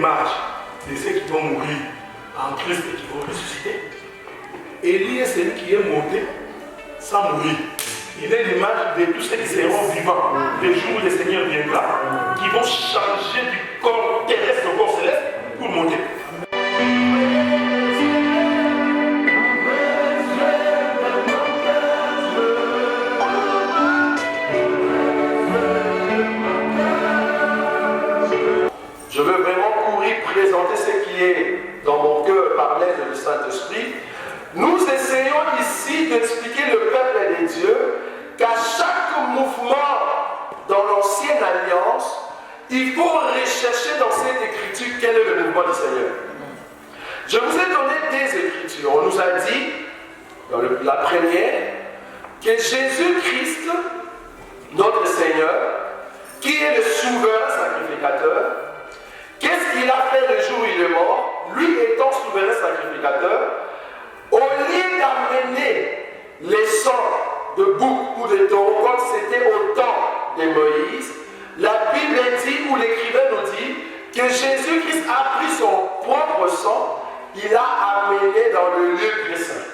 l'image de ceux qui vont mourir en Christ et qui vont ressusciter. Élie est celui qui est monté sans mourir. Il est l'image de tous ceux qui seront vivants le jour où le Seigneur viendra, qui vont changer du corps terrestre au corps céleste pour monter. Je veux vraiment courir présenter ce qui est dans mon cœur par l'aide du Saint-Esprit. Nous essayons ici d'expliquer le peuple de Dieu qu'à chaque mouvement dans l'ancienne alliance, il faut rechercher dans cette écriture quel est le mouvement du Seigneur. Je vous ai donné des écritures. On nous a dit, dans la première, que Jésus-Christ, notre Seigneur, qui est le souverain sacrificateur, qu'est-ce qu'il a fait le jour où il est mort? Lui étant souverain sacrificateur, au lieu d'amener les sangs de bouc ou de taureau comme c'était au temps de Moïse, la Bible dit, ou l'écrivain nous dit, que Jésus-Christ a pris son propre sang, il l'a amené dans le lieu très saint.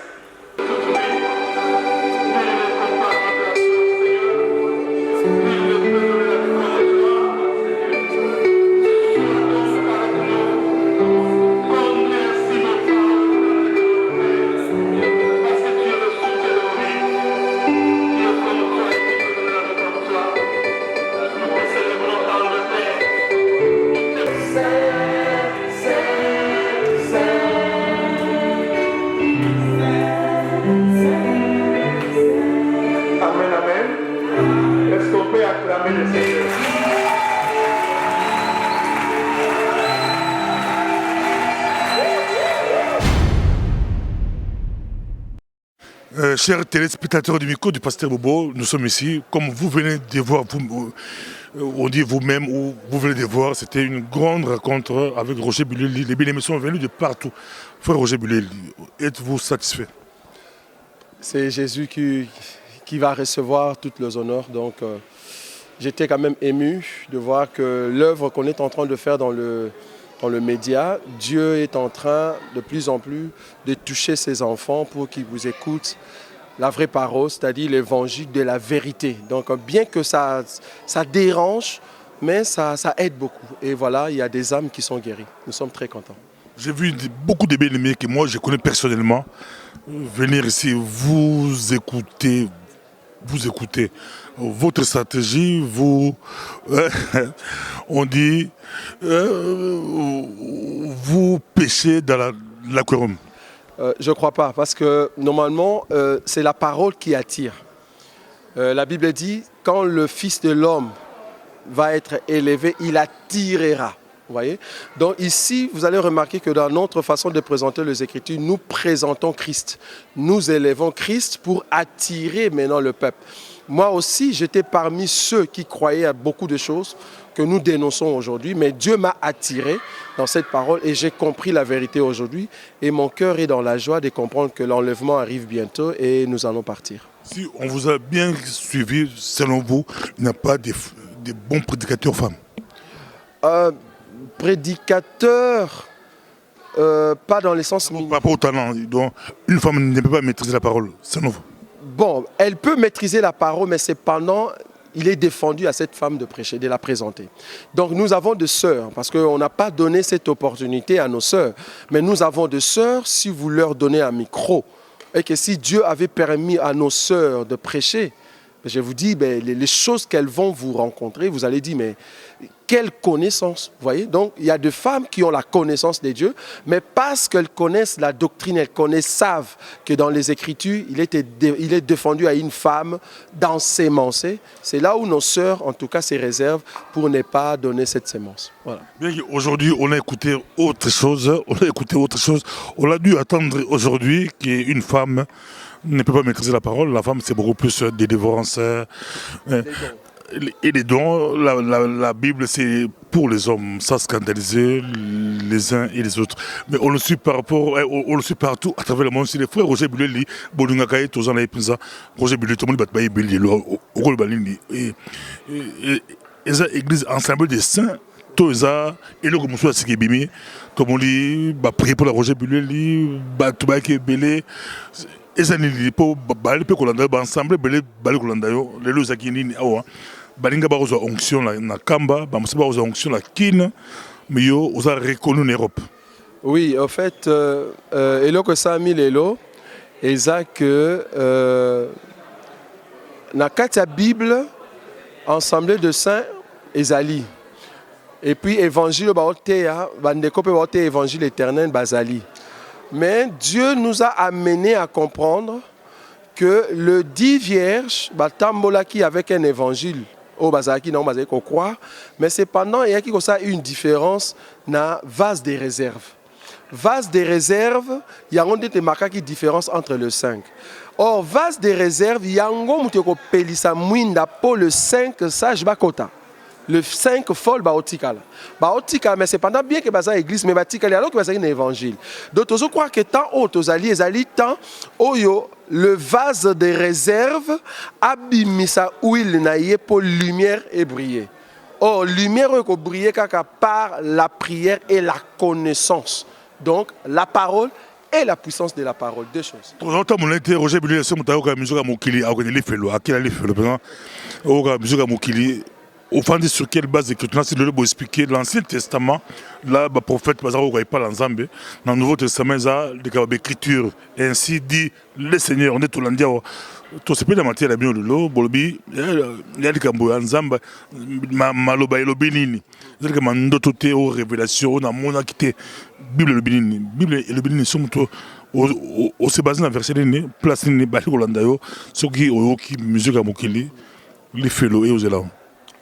Chers téléspectateurs du micro du Pasteur Bobo, nous sommes ici. Comme vous venez de voir, on dit vous-même, ou vous venez de voir, c'était une grande rencontre avec Roger Bulelli. Les bien-aimés sont venus de partout. Frère Roger Bulelli, êtes-vous satisfait? C'est Jésus qui va recevoir tous les honneurs. Donc, j'étais quand même ému de voir que l'œuvre qu'on est en train de faire dans le média, Dieu est en train de plus en plus de toucher ses enfants pour qu'ils vous écoutent la vraie parole, c'est-à-dire l'évangile de la vérité. Donc bien que ça dérange, mais ça aide beaucoup. Et voilà, il y a des âmes qui sont guéries. Nous sommes très contents. J'ai vu beaucoup de bien-aimés que moi je connais personnellement venir ici, vous écouter votre stratégie, on dit, vous pêchez dans l'aquarium. Je ne crois pas, parce que normalement, c'est la parole qui attire. La Bible dit, quand le Fils de l'homme va être élevé, il attirera. Vous voyez? Donc ici, vous allez remarquer que dans notre façon de présenter les Écritures, nous présentons Christ. Nous élevons Christ pour attirer maintenant le peuple. Moi aussi, j'étais parmi ceux qui croyaient à beaucoup de choses que nous dénonçons aujourd'hui, mais Dieu m'a attiré dans cette parole et j'ai compris la vérité aujourd'hui et mon cœur est dans la joie de comprendre que l'enlèvement arrive bientôt et nous allons partir. Si on vous a bien suivi, selon vous, il n'y a pas de bons prédicateurs femmes? Prédicateurs, pas dans le sens... Par rapport au talent, donc une femme ne peut pas maîtriser la parole, selon vous? Bon, elle peut maîtriser la parole, mais cependant, il est défendu à cette femme de prêcher, de la présenter. Donc nous avons des sœurs, parce qu'on n'a pas donné cette opportunité à nos sœurs, mais nous avons des sœurs, si vous leur donnez un micro, et que si Dieu avait permis à nos sœurs de prêcher, je vous dis, les choses qu'elles vont vous rencontrer, vous allez dire, mais quelle connaissance, vous voyez? Donc, il y a des femmes qui ont la connaissance de Dieu, mais parce qu'elles connaissent la doctrine, elles savent que dans les Écritures, il est défendu à une femme d'ensemencer. C'est là où nos sœurs, en tout cas, se réservent pour ne pas donner cette sémence. Voilà. Bien qu'aujourd'hui, on a écouté autre chose, on a dû attendre aujourd'hui qu'une femme ne peut pas maîtriser la parole. La femme, c'est beaucoup plus des délivrance et les dons. La Bible, c'est pour les hommes, ça scandaliser les uns et les autres. Mais on le suit on le suit partout à travers le monde. C'est les frères Roger Bulelli, Bolungakaye, Tozan et Pinza, Roger Bulelli, tout le monde bat Bulelli, au rôle Balini. Et les églises ensemble des saints, tout ça et le comme soit c'est bimi comme on dit bah prier pour la Roger Buleli bah tout ba qui belé et ça ni pour baler pe kolanda ba ensemble belé baler kolanda yo les lois qui ni awa balinga ba rezo onction na kamba ba mse ba rezo onction la kin mais yo osa reconnu en Europe. Oui, en fait elo que ça mis lelo et ça que na kati Bible Assemblée de saints ezali. Et puis évangile évangile éternel bazali. Mais Dieu nous a amené à comprendre que le 10 vierges batambolaki avec un évangile au bazaki non bazaki croire, mais cependant il y a qui ça une différence na vase des réserves. Vase des réserves, il y a une différence entre le 5. Or vase des réserves, il y a un pelisa mwinda pour le 5 sage bakota. Le 5 folle baotikala. Baotikala, mais c'est pendant bien que baza église, mais batikala alors que baza un évangile. Donc, je crois que tant aux alliés, tant oyo, le vase des réserves, abimisa huile naïe pour lumière et briller. Or, lumière est briller par la prière et la connaissance. Donc, la parole et la puissance de la parole, deux choses. Roger Buleli, c'est mon musique à Mokili, à Okanili Felo, à Kilali Felo, au musique à Mokili. Au fond, sur quelle base d'écriture, c'est de expliquer l'Ancien Testament, là, le prophète Bazaro ne pas l'ensemble. Dans le Nouveau Testament, il y a des écritures. Ainsi dit le Seigneur, on est tout l'endia. Tout ce qui est la matière, la bien de l'eau, Bolbi, il y a des cambo ensemble, Maloba et le Bénini. Il y a des mandototé aux révélations, on a mon acquitté, Bible et le Bénini. Bible et le Bénini sont au se basé dans le verset de place de Bali Golandayo, ce qui est musique à Mokili, les félos et aux élans.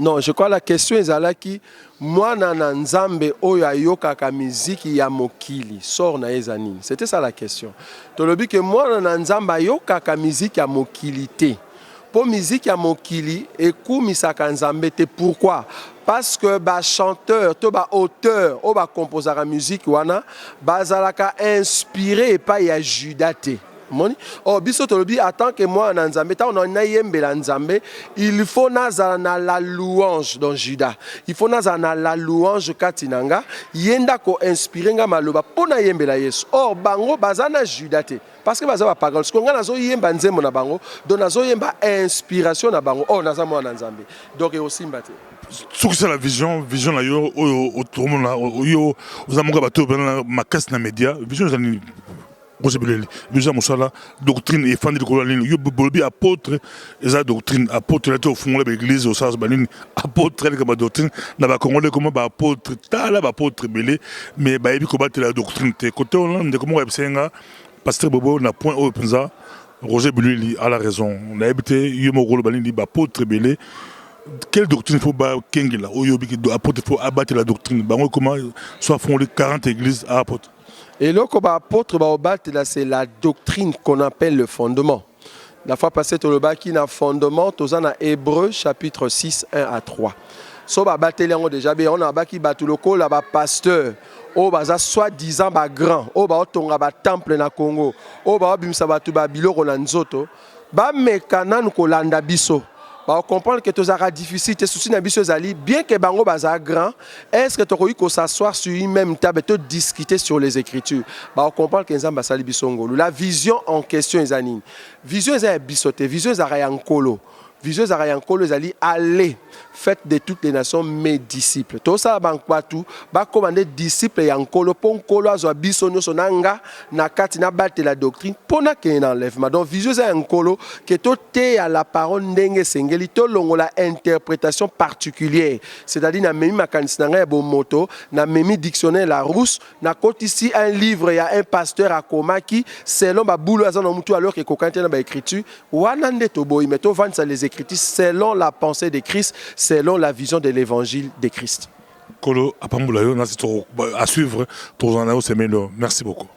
Non, je crois que la question est là qui moi na nzambe oyo ayokaka miziki ya mokili sort na ezani. C'était ça la question. Tolobi que moi na nzambe ayokaka miziki ya mokili te. Pour musique ya mokili ekumisaka nzambe te. Pourquoi? Parce que ba chanteur, to ba auteur, o ba composer la musique wana bazalaka inspiré pa ya Judas te. Oh, biso tolobi attend que moi en Nzambe, on a yembela Nzambe, il faut nazana la louange dans Judas. Il faut nazana la louange katinanga, yenda ko inspirer nga maloba pona yembela Yesu. Or bango bazana Judas te. Parce que bazaba parole, ce qu'on a nazo yemba nzembo na bango, donc nazo yemba inspiration na bango. Oh naza moi en Nzambe. Donc et aussi mbate. Sur c'est la vision là yo au monde là yo aux amours bateau ma casse na média, vision zani Roger Buleli, Musa Moussala, doctrine et fan de Kolaline, Yobolbi apôtre, et sa doctrine, apôtre, au fond de l'église, au sens Banine, apôtre, comme doctrine, n'a pas congolais comme apôtre, tala, apôtre belé, mais bah, il combattre la doctrine. Côté on a comment on a pasteur Bobo, n'a point au Penza, Roger Buleli a la raison. On a habité, Yomogolo Banine, apôtre belé. Quelle doctrine faut battre Kengila, Oyobi, apôtre, il faut abattre la doctrine. Bah, comment soit fondé 40 églises à apôtre. Et là, c'est la doctrine qu'on appelle le fondement. La fois passée, tu as qui na fondement, tu as Hébreu chapitre 6, 1 à 3. So ba bateliango déjà, on a baki batuloko la ba pasteur. O baza soi-disant ba grand, o ba otonga ba temple na Congo, o ba bimsa batu ba biloko na nzoto, ba mekana ko landa biso. On comprend que tu as difficile, tes soucis n'abusent bien que bango baza grand, est-ce que tu as eu s'asseoir sur une même table et te discuter sur les Écritures? On comprend que Nzamba sali bisongo. La vision en question est anine. Vision est bisoté, vision est arayankolo. Vision est arayankolo est aller faites de toutes les nations mes disciples. Tout ça bankwatu ba commander disciples yankolo pon kolo azo bisonyo sonanga na kati na batte la doctrine pona ke na enlèvement. Donc vision est yankolo que to te à la parole ndenge sengeli to longo la interprétation particulière. C'est-à-dire na memi makanisi na bo moto, na memi dictionnaire la rousse, na côté ici un livre, il y a un pasteur à Komaki selon ba boulot azana mutu alors que kokante na ba écriture wana nde to boy meto vendre ça les écritures selon la pensée de Christ, selon la vision de l'évangile de Christ. Kolo, à suivre, merci beaucoup.